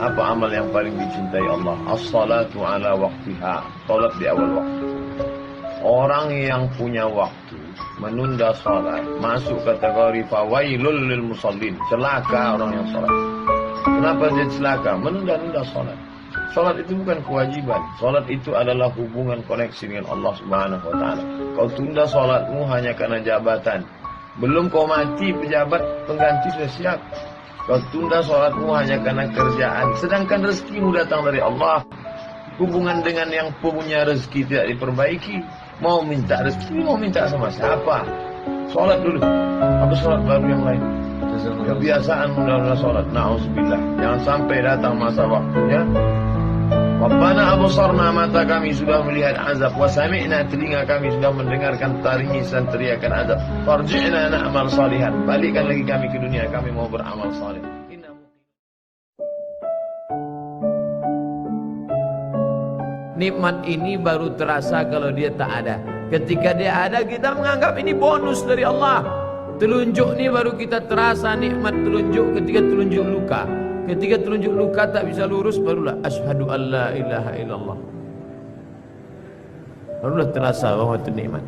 Apa amal yang paling dicintai Allah? As-salatu ala waqtiha. Salat di awal waktu. Orang yang punya waktu menunda salat masuk kategori fawailul lil musallin. Celaka orang yang salat. Kenapa dia celaka? Menunda-nunda salat. Salat itu bukan kewajiban. Salat itu adalah hubungan koneksi dengan Allah Subhanahu wa taala. Kau tunda salatmu hanya karena jabatan. Belum kau mati, pejabat pengganti sudah siap. Kau tunda sholatmu hanya karena kerjaan. Sedangkan rezekimu datang dari Allah. Hubungan dengan yang punya rezeki tidak diperbaiki. Mau minta rezeki, mau minta sama siapa? Sholat dulu. Apa sholat baru yang lain? Kebiasaan menunda sholat. Na'udzubillah. Jangan sampai datang masa waktunya. Rabbana absarna, mata kami sudah melihat azab, wa sami'na, telinga kami sudah mendengarkan tangisan teriakan azab. Farji'na na'mal salihan, balikkan lagi kami ke dunia, kami mau beramal saleh. Nikmat ini baru terasa kalau dia tak ada. Ketika dia ada, kita menganggap ini bonus dari Allah. Telunjuk ini baru kita terasa nikmat telunjuk ketika telunjuk luka. Ketika telunjuk luka tak bisa lurus, barulah asyhadu an la ilaha illallah. Barulah terasa bahwa itu nikmat.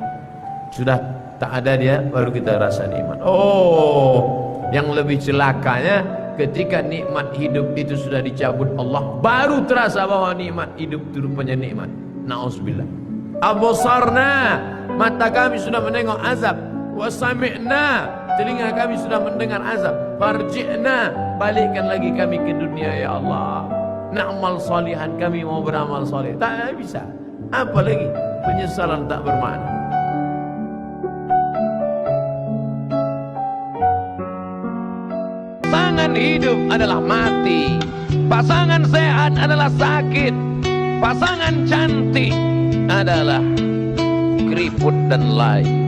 Sudah tak ada dia, baru kita rasa nikmat. Oh, yang lebih celakanya ketika nikmat hidup itu sudah dicabut Allah, baru terasa bahwa nikmat hidup itu rupanya nikmat. Na'udzubillah. Absarna, mata kami sudah menengok azab. Wa sami'na, telinga kami sudah mendengar azab. Farji'na, balikkan lagi kami ke dunia ya Allah. Na'mal salihan, kami mau beramal saleh. Tak bisa. Apa lagi? Penyesalan tak bermakna. Pasangan hidup adalah mati. Pasangan sehat adalah sakit. Pasangan cantik adalah keriput dan lain.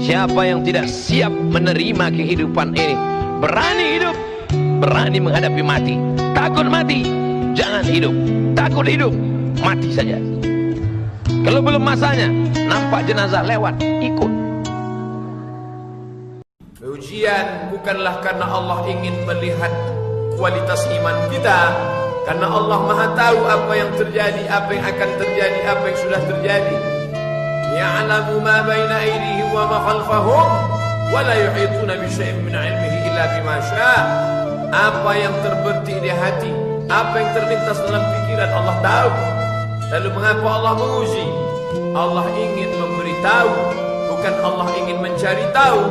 Siapa yang tidak siap menerima kehidupan ini, berani hidup, berani menghadapi mati. Takut mati, jangan hidup. Takut hidup, mati saja. Kalau belum masanya, nampak jenazah lewat, ikut. Ujian bukanlah karena Allah ingin melihat kualitas iman kita, karena Allah Maha tahu apa yang terjadi, apa yang akan terjadi, apa yang sudah terjadi. Ya'lamu ma baina aydihim wa ma khalfahum wa la yuhituna bi syai'in min 'ilmihi illa bima syaa'. Apa yang terbertik di hati, apa yang terlintas dalam pikiran, Allah tahu. Lalu mengapa Allah menguji? Allah ingin memberitahu, bukan Allah ingin mencari tahu,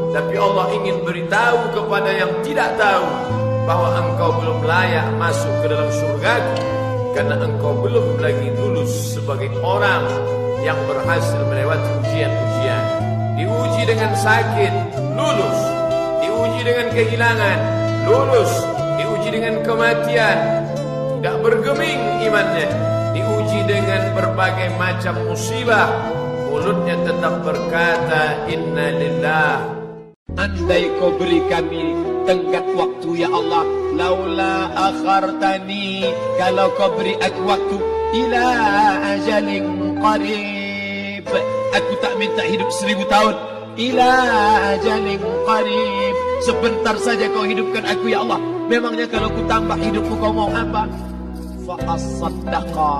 tapi Allah ingin beritahu kepada yang tidak tahu bahwa engkau belum layak masuk ke dalam surga, karena engkau belum lagi lulus sebagai orang yang berhasil melewati ujian-ujian. Diuji dengan sakit, lulus. Diuji dengan kehilangan, lulus. Diuji dengan kematian, tidak bergeming imannya. Diuji dengan berbagai macam musibah, mulutnya tetap berkata inna lillah. Andai kau beri kami tenggat waktu ya Allah, laula akhartani, kalau kau beri aku waktu ila ajalin qarib, aku tak minta hidup 1000 tahun. Ila ajalin qarib, sebentar saja kau hidupkan aku ya Allah. Memangnya kalau ku tambah hidupku kau mau apa? Fa as-saddaqa,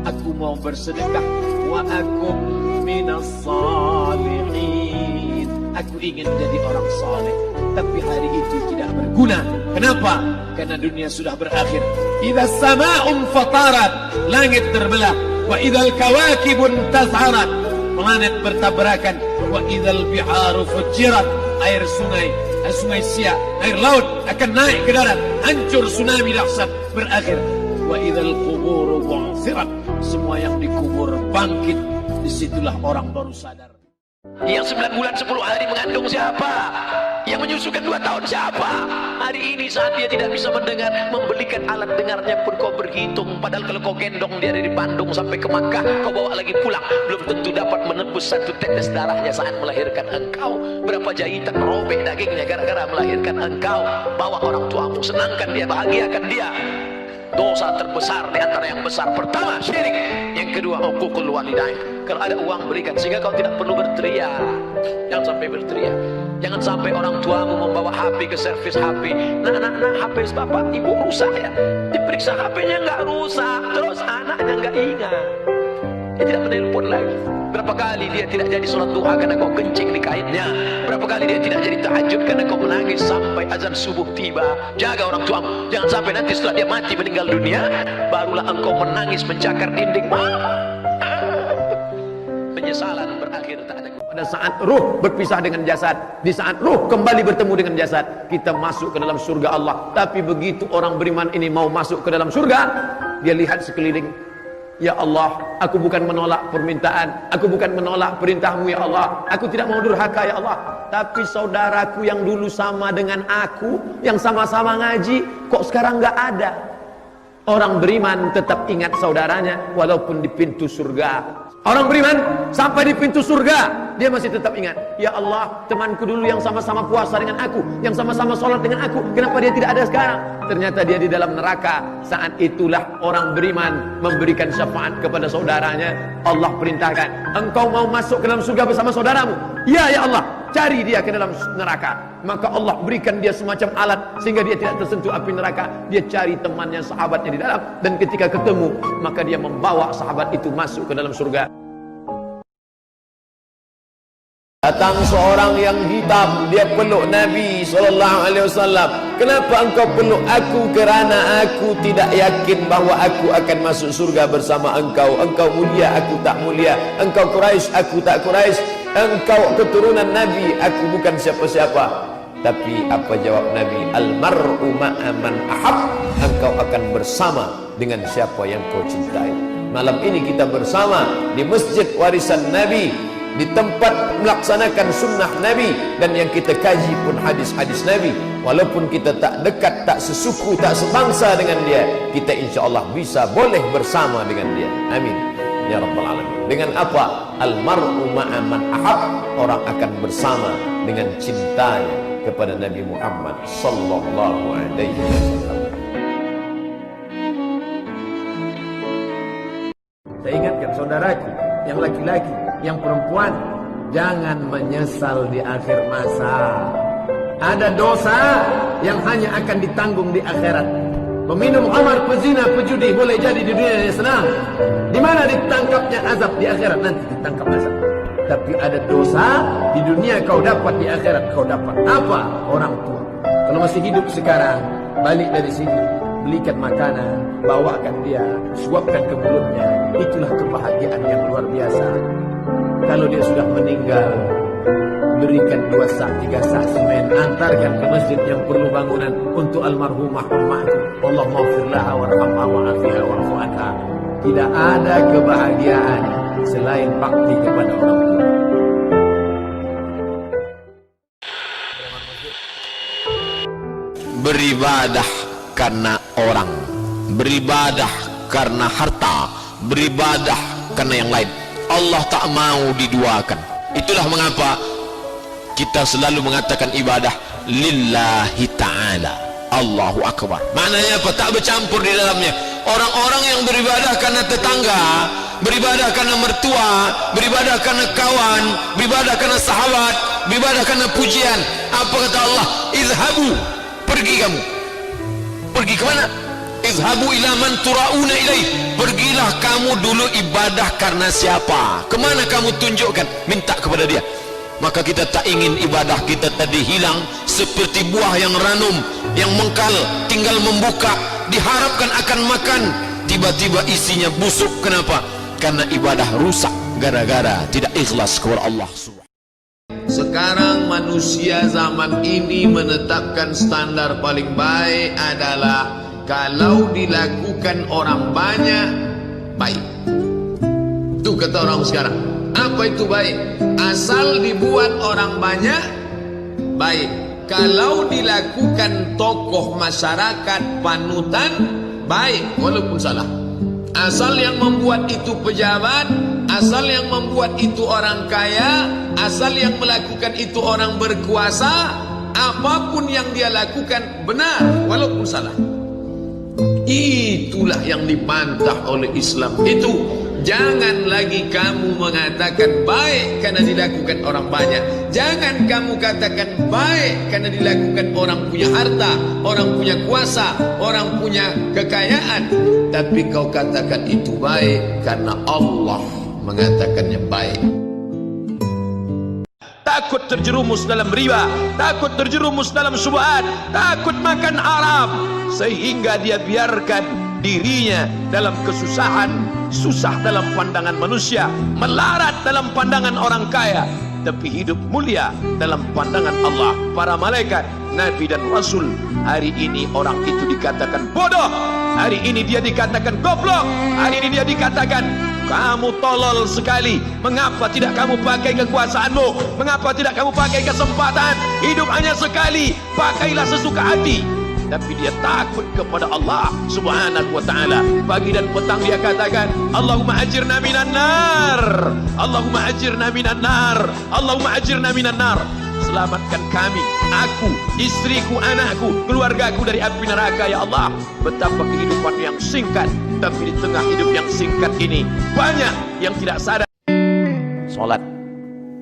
aku mau bersedekah. Wa akum minas salihin, aku ingin jadi orang saleh. Tapi hari itu tidak berguna. Kenapa? Karena dunia sudah berakhir. Idza sama'un fatarat, langit terbelah. Wa idzal kawakibun tazharat, planet bertabrakan. Wa idzal biharu fujirat, air sungai Siak, air laut akan naik ke darat, hancur, tsunami dahsyat berakhir. Wa idzal quburu bu'thirat, semua yang dikubur bangkit. Disitulah orang baru sadar. Yang 9 bulan 10 hari mengandung siapa? Yang menyusukan 2 tahun siapa? Hari ini saat dia tidak bisa mendengar, membelikan alat dengarnya pun kau berhitung. Padahal kalau kau gendong dia dari Bandung sampai ke Makkah, kau bawa lagi pulang, belum tentu dapat menebus 1 tetes darahnya saat melahirkan engkau. Berapa jahitan robek dagingnya gara-gara melahirkan engkau. Bawa orang tuamu, senangkan dia, bahagiakan dia. Dosa terbesar di antara yang besar, pertama syirik, yang kedua uququl walidain. Kalau ada uang berikan, sehingga kau tidak perlu berteriak. Jangan sampai berteriak. Jangan sampai orang tuamu membawa HP ke servis HP. Nah, HP bapak ibu rusak ya. Diperiksa HP-nya nggak rusak, terus anaknya nggak ingat. Dia tidak menelpon lagi. Berapa kali dia tidak jadi sholat duha karena kau kencing di kainnya. Berapa kali dia tidak jadi tahajud karena kau menangis sampai azan subuh tiba. Jaga orang tuamu. Jangan sampai nanti setelah dia mati meninggal dunia, barulah engkau menangis mencakar dinding. Penyesalan berakhir tak ada. Pada saat ruh berpisah dengan jasad, di saat ruh kembali bertemu dengan jasad, kita masuk ke dalam surga Allah. Tapi begitu orang beriman ini mau masuk ke dalam surga, dia lihat sekeliling. Ya Allah, aku bukan menolak permintaan, aku bukan menolak perintahmu ya Allah, aku tidak mau durhaka ya Allah. Tapi saudaraku yang dulu sama dengan aku, yang sama-sama ngaji, kok sekarang nggak ada. Orang beriman tetap ingat saudaranya walaupun di pintu surga. Orang beriman sampai di pintu surga, dia masih tetap ingat. Ya Allah, temanku dulu yang sama-sama puasa dengan aku, yang sama-sama sholat dengan aku, kenapa dia tidak ada sekarang? Ternyata dia di dalam neraka. Saat itulah orang beriman memberikan syafaat kepada saudaranya. Allah perintahkan, engkau mau masuk ke dalam surga bersama saudaramu? Ya Allah, cari dia ke dalam neraka. Maka Allah berikan dia semacam alat sehingga dia tidak tersentuh api neraka. Dia cari temannya, sahabatnya di dalam, dan ketika ketemu maka dia membawa sahabat itu masuk ke dalam surga. Datang seorang yang hitam, dia peluk Nabi SAW. Kenapa engkau peluk aku? Kerana aku tidak yakin bahawa aku akan masuk surga bersama engkau. Engkau mulia, aku tak mulia. Engkau Quraisy, aku tak Quraisy. Engkau keturunan Nabi, aku bukan siapa-siapa. Tapi apa jawab Nabi? Al-mar'u ma'aman ahab. Engkau akan bersama dengan siapa yang kau cintai. Malam ini kita bersama di Masjid Warisan Nabi, di tempat melaksanakan sunnah Nabi, dan yang kita kaji pun hadis-hadis Nabi. Walaupun kita tak dekat, tak sesuku, tak sebangsa dengan dia, kita insyaAllah bisa boleh bersama dengan dia. Amin ya Rabbal Alamin. Dengan apa? Al-mar'u ma'aman ahab. Orang akan bersama dengan cintanya kepada Nabi Muhammad sallallahu alaihi wasallam. Saya ingatkan saudaraku yang laki-laki, yang perempuan, jangan menyesal di akhir masa. Ada dosa yang hanya akan ditanggung di akhirat. Peminum khamar, pezina, pejudi boleh jadi di dunia yang senang. Di mana ditangkapnya azab? Di akhirat nanti ditangkap azab. Tapi ada dosa di dunia kau dapat, di akhirat kau dapat. Apa? Orang tua. Kalau masih hidup sekarang, balik dari sini, belikan makanan, bawakan dia, suapkan ke mulutnya. Itulah kebahagiaan yang luar biasa. Kalau dia sudah meninggal, berikan 2 sak, 3 sak semen, antarkan ke masjid yang perlu bangunan untuk almarhumah ummahku. Allahumma firlaha warhamha wa'afiha wa'fu anha. Tidak ada kebahagiaan selain bakti kepada orang tua. Beribadah karena orang, beribadah karena harta, beribadah karena yang lain. Allah tak mau diduakan. Itulah mengapa kita selalu mengatakan ibadah lillahi ta'ala, Allahu Akbar. Maknanya apa? Tak bercampur di dalamnya. Orang-orang yang beribadah karena tetangga, beribadah karena mertua, beribadah karena kawan, beribadah karena sahabat, beribadah karena pujian. Apa kata Allah? Izhabu, pergi kamu. Pergi ke mana? Izhabu ila man turauna ilaih. Pergilah kamu dulu ibadah karena siapa? Kemana kamu tunjukkan? Minta kepada dia. Maka kita tak ingin ibadah kita tadi hilang seperti buah yang ranum, yang mengkal, tinggal membuka, diharapkan akan makan, tiba-tiba isinya busuk. Kenapa? Karena ibadah rusak gara-gara tidak ikhlas kepada Allah. Sekarang manusia zaman ini menetapkan standar paling baik adalah kalau dilakukan orang banyak, baik. Itu kata orang sekarang. Apa itu baik? Asal dibuat orang banyak, baik. Kalau dilakukan tokoh masyarakat panutan, baik, walaupun salah. Asal yang membuat itu pejabat, asal yang membuat itu orang kaya, asal yang melakukan itu orang berkuasa, apapun yang dia lakukan benar walaupun salah. Itulah yang dibantah oleh Islam. Itu Jangan lagi kamu mengatakan baik karena dilakukan orang banyak. Jangan kamu katakan baik karena dilakukan orang punya harta, orang punya kuasa, orang punya kekayaan. Tapi kau katakan itu baik karena Allah mengatakannya baik. Takut terjerumus dalam riba, takut terjerumus dalam syubhat, takut makan haram, sehingga dia biarkan dirinya dalam kesusahan, susah dalam pandangan manusia, melarat dalam pandangan orang kaya, tapi hidup mulia dalam pandangan Allah, para malaikat, Nabi dan Rasul. Hari ini orang itu dikatakan bodoh, hari ini dia dikatakan goblok, hari ini dia dikatakan kamu tolol sekali. Mengapa tidak kamu pakai kekuasaanmu? Mengapa tidak kamu pakai kesempatan? Hidup hanya sekali, pakailah sesuka hati. Tapi dia takut kepada Allah Subhanahu wa ta'ala. Pagi dan petang dia katakan, Allahumma ajirna minan nar, Allahumma ajirna minan nar, Allahumma ajirna minan nar. Selamatkan kami, aku, istriku, anakku, keluargaku dari api neraka ya Allah. Betapa kehidupan yang singkat, tapi di tengah hidup yang singkat ini banyak yang tidak sadar. Salat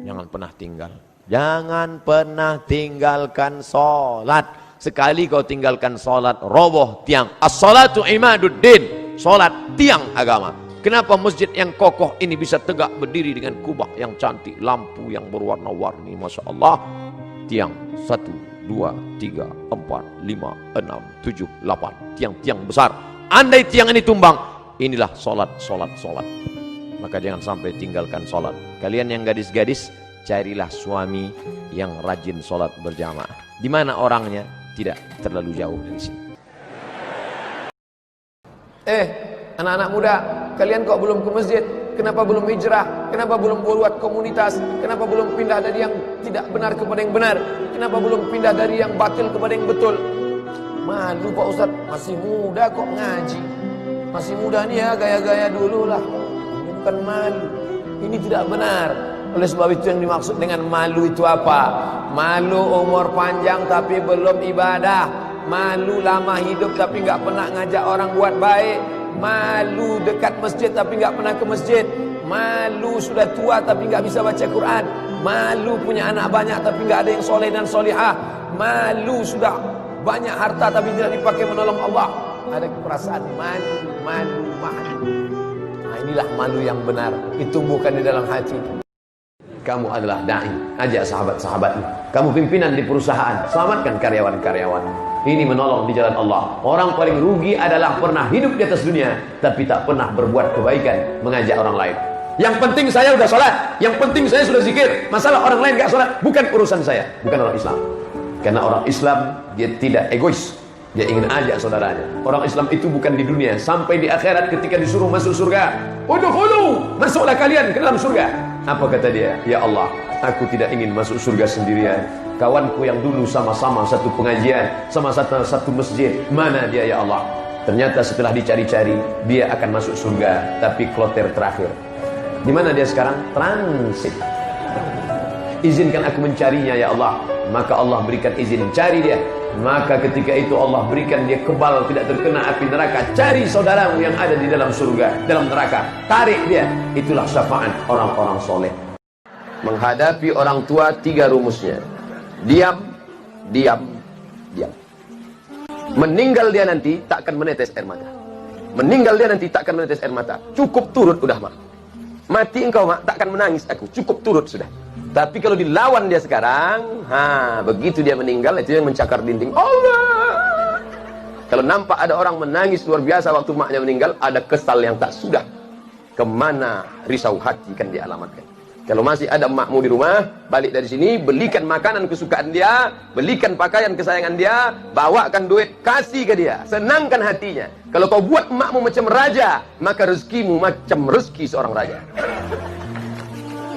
jangan pernah tinggal. Jangan pernah tinggalkan salat. Sekali kau tinggalkan salat, roboh tiang. As-salatu imaduddin. Salat tiang agama. Kenapa masjid yang kokoh ini bisa tegak berdiri dengan kubah yang cantik, lampu yang berwarna-warni, Masya Allah. Tiang 1, 2, 3, 4, 5, 6, 7, 8. Tiang-tiang besar. Andai tiang ini tumbang, inilah salat. Maka jangan sampai tinggalkan salat. Kalian yang gadis-gadis, carilah suami yang rajin salat berjamaah. Di mana orangnya? Tidak terlalu jauh dari sini. Anak-anak muda, kalian kok belum ke masjid? Kenapa belum hijrah? Kenapa belum buat komunitas? Kenapa belum pindah dari yang tidak benar kepada yang benar? Kenapa belum pindah dari yang batil kepada yang betul? Malu Pak Ustaz, masih muda kok ngaji. Masih muda nih ya, gaya-gaya dulu lah. Ini bukan malu, ini tidak benar. Oleh sebab itu yang dimaksud dengan malu itu apa? Malu umur panjang tapi belum ibadah. Malu lama hidup tapi nggak pernah ngajak orang buat baik. Malu dekat masjid tapi nggak pernah ke masjid. Malu sudah tua tapi nggak bisa baca Quran. Malu punya anak banyak tapi nggak ada yang soleh dan solihah. Malu sudah banyak harta tapi tidak dipakai menolong Allah. Ada perasaan malu. Nah, inilah malu yang benar. Itu bukan di dalam hati. Kamu adalah da'i, ajak sahabat-sahabatmu. Kamu pimpinan di perusahaan, selamatkan karyawan-karyawan. Ini menolong di jalan Allah. Orang paling rugi adalah pernah hidup di atas dunia tapi tak pernah berbuat kebaikan, mengajak orang lain. Yang penting saya sudah salat, yang penting saya sudah zikir. Masalah orang lain gak salat bukan urusan saya, bukan orang Islam. Karena orang Islam dia tidak egois, dia ingin ajak saudaranya. Orang Islam itu bukan di dunia, sampai di akhirat ketika disuruh masuk surga, udkhulu, masuklah kalian ke dalam surga. Apa kata dia? Ya Allah, aku tidak ingin masuk surga sendirian. Kawanku yang dulu sama-sama satu pengajian, sama satu masjid, mana dia ya Allah? Ternyata setelah dicari-cari, dia akan masuk surga, tapi kloter terakhir. Di mana dia sekarang? Transit. Izinkan aku mencarinya ya Allah. Maka Allah berikan izin, cari dia. Maka ketika itu Allah berikan dia kebal, tidak terkena api neraka. Cari saudaramu yang ada di dalam surga, dalam neraka, tarik dia. Itulah syafaat orang-orang soleh. Menghadapi orang tua 3 rumusnya: diam. Meninggal dia nanti tak akan menetes air mata. Meninggal dia nanti tak akan menetes air mata. Cukup turut udah mak. Mati engkau mak, tak akan menangis aku. Cukup turut sudah. Tapi kalau dilawan dia sekarang, begitu dia meninggal, itu yang mencakar dinding Allah. Kalau nampak ada orang menangis luar biasa waktu maknya meninggal, ada kesal yang tak sudah. Kemana risau hati kan dia alamatkan. Kalau masih ada emakmu di rumah, balik dari sini, belikan makanan kesukaan dia, belikan pakaian kesayangan dia, bawakan duit, kasih ke dia, senangkan hatinya. Kalau kau buat emakmu macam raja, maka rezekimu macam rezeki seorang raja.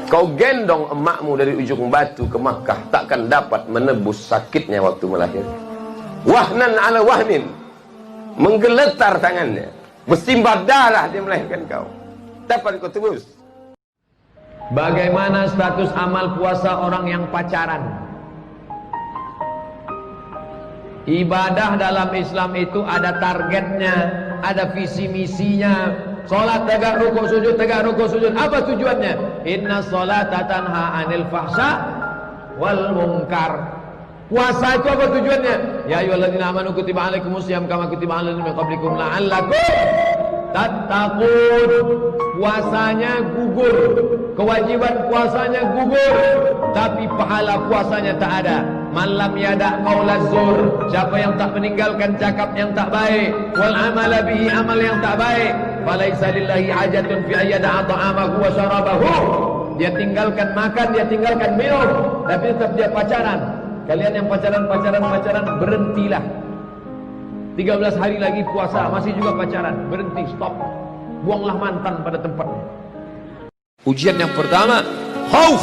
Kau gendong emakmu dari ujung batu ke Makkah, takkan dapat menebus sakitnya waktu melahirkan. Wahnan ala wahnin, menggeletar tangannya, bersimbah darah dia melahirkan kau. Dapat kau tebus. Bagaimana status amal puasa orang yang pacaran? Ibadah dalam Islam itu ada targetnya, ada visi misinya. Salat tegak rukuk sujud, tegak rukuk sujud. Apa tujuannya? Inna salata tanha 'anil fahsya wal munkar. Puasa itu apa tujuannya? Ya ayyuhalladzina amanu kutiba 'alaikumusiyam kama kutiba 'alal ladzina min qablikum la'allakum tattaqun. Puasanya gugur, kewajiban puasanya gugur, tapi pahala puasanya tak ada. Man lam yada' qaulaz zur, siapa yang tak meninggalkan cakap yang tak baik, wal amala bihi, amal yang tak baik, falaisa lillahi hajatun fi ayyada'a ta'amahu wa syarabahu. Dia tinggalkan makan, dia tinggalkan minum, tapi tetap dia pacaran. Kalian yang pacaran, berhentilah. 13 hari lagi puasa, masih juga pacaran, berhenti, stop. Buanglah mantan pada tempatnya. Ujian yang pertama, khauf,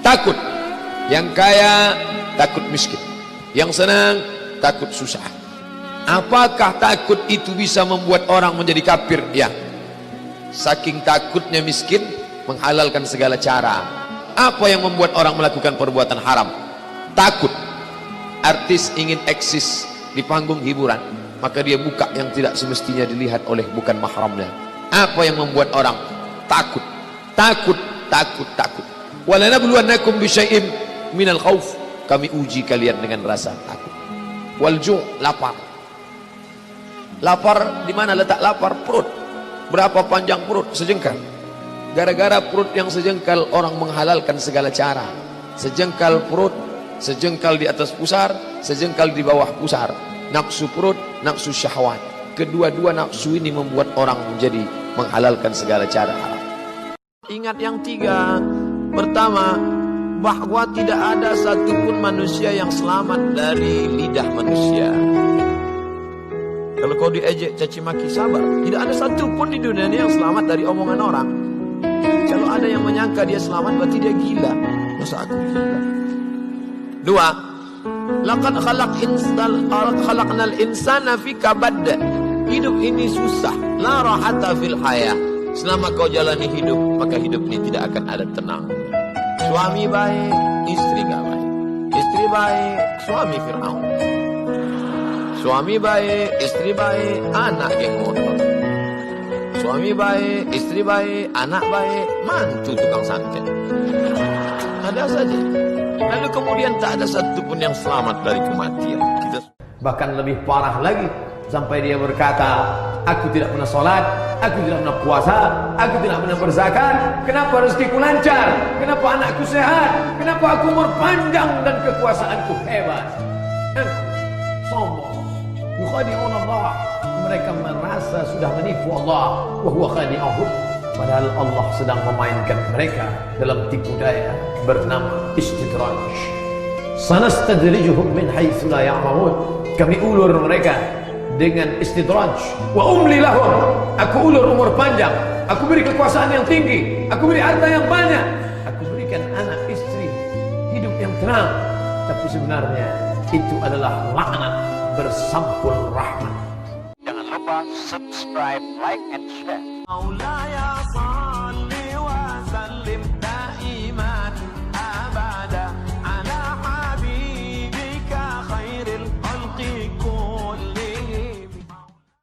takut. Yang kaya takut miskin, yang senang takut susah. Apakah takut itu bisa membuat orang menjadi kafir? Ya. Saking takutnya miskin, menghalalkan segala cara. Apa yang membuat orang melakukan perbuatan haram? Takut. Artis ingin eksis di panggung hiburan, maka dia buka yang tidak semestinya dilihat oleh bukan mahramnya. Apa yang membuat orang takut? Takut. Walanabluwannakum bisyai'im minal khauf. Kami uji kalian dengan rasa takut. Wal ju', lapar. Lapar di mana letak lapar? Perut. Berapa panjang perut? Sejengkal. Gara-gara perut yang sejengkal, orang menghalalkan segala cara. Sejengkal perut, sejengkal di atas pusar, sejengkal di bawah pusar. Nafsu perut, nafsu syahwat. Kedua-dua nafsu ini membuat orang menjadi menghalalkan segala cara haram. Ingat yang tiga. Pertama, bahwa tidak ada satupun manusia yang selamat dari lidah manusia. Kalau kau diejek, caci maki, sabar. Tidak ada satupun di dunia ini yang selamat dari omongan orang. Kalau ada yang menyangka dia selamat, berarti dia gila. Masa aku gila? Dua, laqad khalaqnal insana fi kabad. Hidup ini susah. La rahata fil hayah. Selama kau jalani hidup, maka hidup ini tidak akan ada tenang. Suami baik, istri gak baik. Istri baik, suami Fir'aun. Suami baik, istri baik, anak geng motor. Suami baik, istri baik, anak baik, mantu tukang santet. Ada saja. Lalu kemudian tak ada satupun yang selamat dari kematian. Bahkan lebih parah lagi, sampai dia berkata, aku tidak pernah sholat, aku tidak pernah puasa, aku tidak pernah berzakat. Kenapa rezekiku lancar? Kenapa anakku sehat? Kenapa aku umur panjang dan kekuasaanku hebat? Sombong. Yukhadi'un Allah. Mereka merasa sudah menipu Allah. Wa huwa khadi'uhum. Padahal Allah sedang memainkan mereka dalam tipu daya bernama istidraj. Sanastadrijuhum min haitsu la ya'lamun. Kami ulur mereka dengan istidraj. Wa umli lahum. Aku ulur umur panjang, aku beri kekuasaan yang tinggi, aku beri harta yang banyak, aku berikan anak istri hidup yang tenang. Tapi sebenarnya itu adalah laknat bersampul rahmat. Jangan lupa subscribe, like, and share.